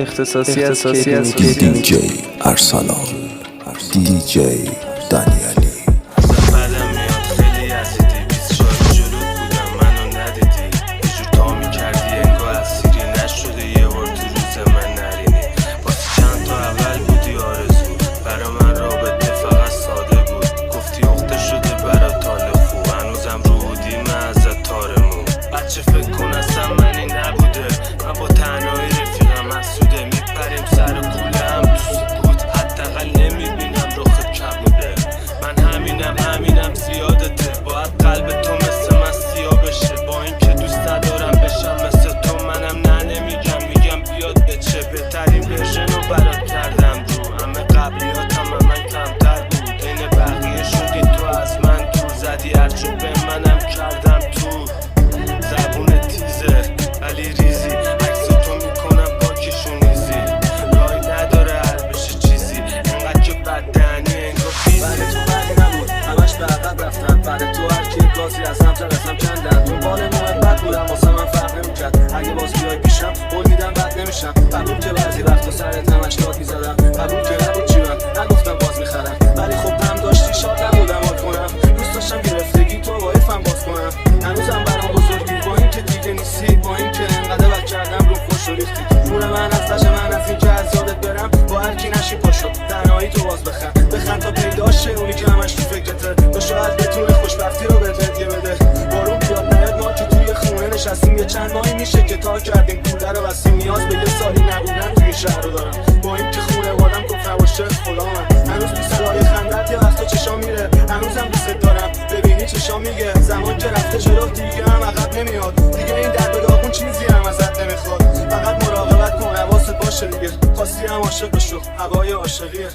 اختصاصی از دیجی ارسلان، دیجی دانیالی. بعدم میاد خیلی عزیزی 24 جلوت بودم منو ندیدی، یه جور تا میکردی انگاه اسیری نشده یه بار تو روز من نرینی. واسه چند تا اول بودی آرزو، برا من رابطه فقط ساده بود. گفتی اخته شده برات حال خوب، هنوزم رو بودی من ازت تارمون. بچه فکر کن اصلا منی نبوده، من با تنهایی رفیقم حسوده. میپریم سر و کوله هم تو سکوت، حداقل نمیبینم رخ کبوده. من همینم زیادته، باید قلب تو مثل من سیاه بشه. با اینکه دوست ندارم بشم مثل تو، منم نه نمیگم میگم بیاد بچه. بهترین ورژن رو برات کردم رو، همه قبلیاتم من کمتر بود. این بقیه شدی تو از من دور، زدی هرچو به منم کردم تو. زبون تیزه ولی ریزی، عکس تو میکنم با کشونیزی. رای نداره حل بشه چیزی، انقدر که بددهنی انگار بیزی. برای تو بدی نبود، همش به عقب رفتن. برای تو هر کی گازی از هم ترسم کندن. دنبال محبت بودم واسه من فرق نمیکرد. اگه باز بیای پیشم قول میدم بد نمیشم. قبول که بعضی وقتا سرت هم 80 میزدم، قبول که نبود جیران نگفتم باز میخرم. ولی خب هم داشتی شاد نبودم حال کنم. دوست داشتم گرفتگی تو با افم باز کنم. هنوزم برام بزرگی با اینکه دیگه نیستی، با اینکه انقدر بد کردم رو خوش و ریختی. جون من از لش من از اینکه از یادت برم، با هر کی نشی پاشو تنهایی تو باز بخند تا پیدا شه اونی که همش تو فکرته. تو شاید بتونه خوشبختی رو بهت هدیه بده. بارون بیاد نیاد ما که توی خونه نشستیم، یه چند ماهی میشه که تا کردیم کوله رو بستیم. نیاز به یه سالی نبودن توی شهر رو دارم، با اینکه خونه وادم گفت نباشه خدا من. هنوز تو صدای خندت یه وقتا چشام میره، هنوزم دوست دارم ببینی چشام میگه. زمان که رفته جلو دیگه هم عقب نمیاد، دیگه این در به داغون چیزی هم ازت نمیخواد. فقط مراقبت کن حواست باشه دیگه، خواستی هم عاشق بشو هوای عاشقیه.